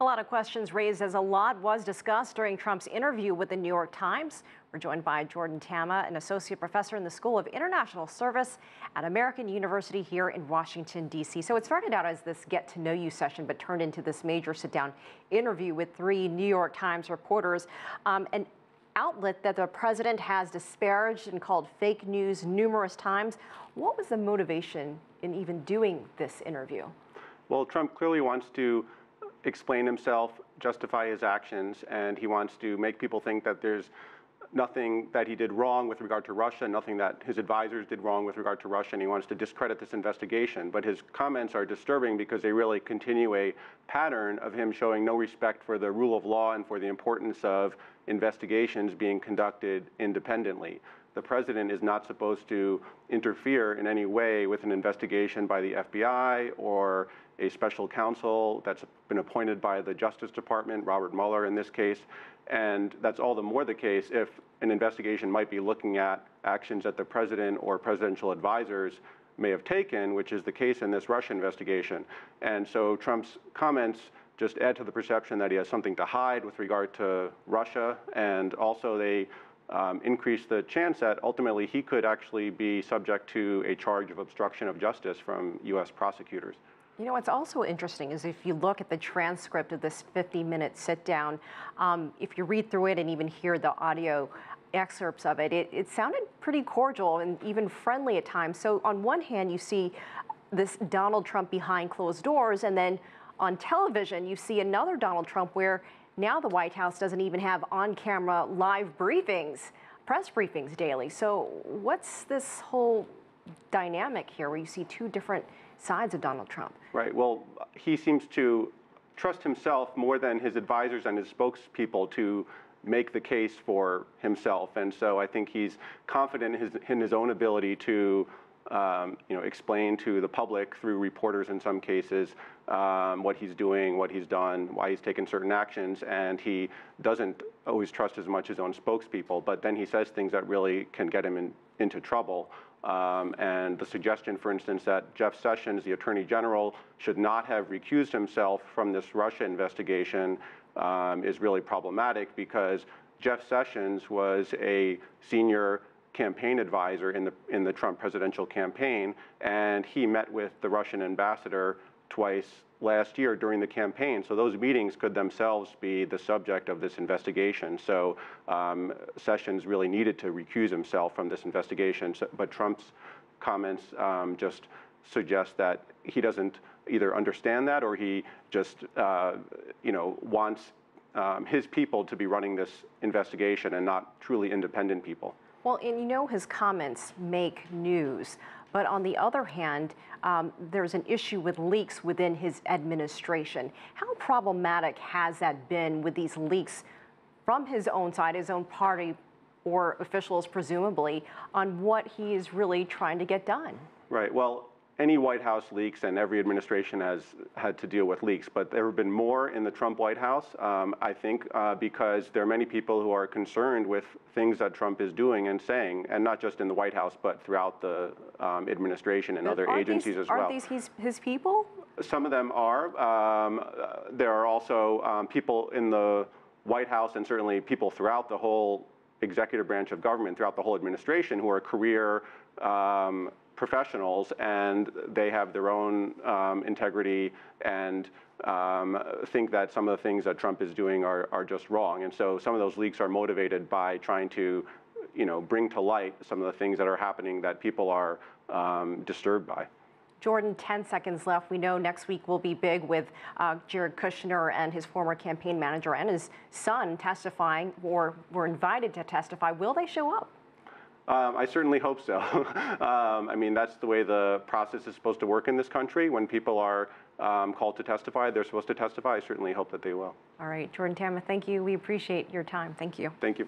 A lot of questions raised as a lot was discussed during Trump's interview with the New York Times. We're joined by Tama, an associate professor in the School of International Service at American University here in Washington, D.C. So it started out as this get-to-know-you session, but turned into this major sit-down interview with three New York Times reporters. An outlet that the president has disparaged and called fake news numerous times. What was the motivation in even doing this interview? Well, Trump clearly wants to explain himself, justify his actions, and he wants to make people think that there's nothing that he did wrong with regard to Russia, nothing that his advisors did wrong with regard to Russia, and he wants to discredit this investigation. But his comments are disturbing because they really continue a pattern of him showing no respect for the rule of law and for the importance of investigations being conducted independently. The president is not supposed to interfere in any way with an investigation by the FBI or a special counsel that's been appointed by the Justice Department, Robert Mueller in this case. And that's all the more the case if an investigation might be looking at actions that the president or presidential advisors may have taken, which is the case in this Russia investigation. And so Trump's comments just add to the perception that he has something to hide with regard to Russia, and also they increase the chance that ultimately he could actually be subject to a charge of obstruction of justice from U.S. prosecutors. You know, what's also interesting is if you look at the transcript of this 50-minute sit-down, if you read through it and even hear the audio excerpts of it, it sounded pretty cordial and even friendly at times. So on one hand, you see this Donald Trump behind closed doors, and then on television, you see another Donald Trump where now the White House doesn't even have on-camera live briefings, press briefings daily. So what's this whole dynamic here where you see two different sides of Donald Trump? Right. Well, he seems to trust himself more than his advisors and his spokespeople to make the case for himself. And so I think he's confident in his own ability to explain to the public through reporters in some cases what he's doing, what he's done, why he's taken certain actions, and he doesn't always trust as much his own spokespeople, but then he says things that really can get him into trouble. And the suggestion, for instance, that Jeff Sessions, the Attorney General, should not have recused himself from this Russia investigation is really problematic because Jeff Sessions was a senior campaign advisor in the Trump presidential campaign, and he met with the Russian ambassador twice last year during the campaign. So those meetings could themselves be the subject of this investigation. So Sessions really needed to recuse himself from this investigation. But Trump's comments just suggest that he doesn't either understand that or he just wants his people to be running this investigation and not truly independent people. Well, and you know his comments make news, but on the other hand, there's an issue with leaks within his administration. How problematic has that been with these leaks from his own side, his own party, or officials presumably, on what he is really trying to get done? Right. Well, any White House leaks, and every administration has had to deal with leaks, but there have been more in the Trump White House, I think, because there are many people who are concerned with things that Trump is doing and saying, and not just in the White House, but throughout the administration and other agencies as well. Aren't these his people? Some of them are. There are also people in the White House and certainly people throughout the whole executive branch of government, throughout the whole administration, who are career professionals, and they have their own integrity and think that some of the things that Trump is doing are just wrong. And so some of those leaks are motivated by trying to, bring to light some of the things that are happening that people are disturbed by. Jordan, 10 seconds left. We know next week will be big with Jared Kushner and his former campaign manager and his son testifying, or were invited to testify. Will they show up? I certainly hope so. I mean, that's the way the process is supposed to work in this country. When people are called to testify, they're supposed to testify. I certainly hope that they will. All right, Jordan, Tama, thank you. We appreciate your time. Thank you. Thank you.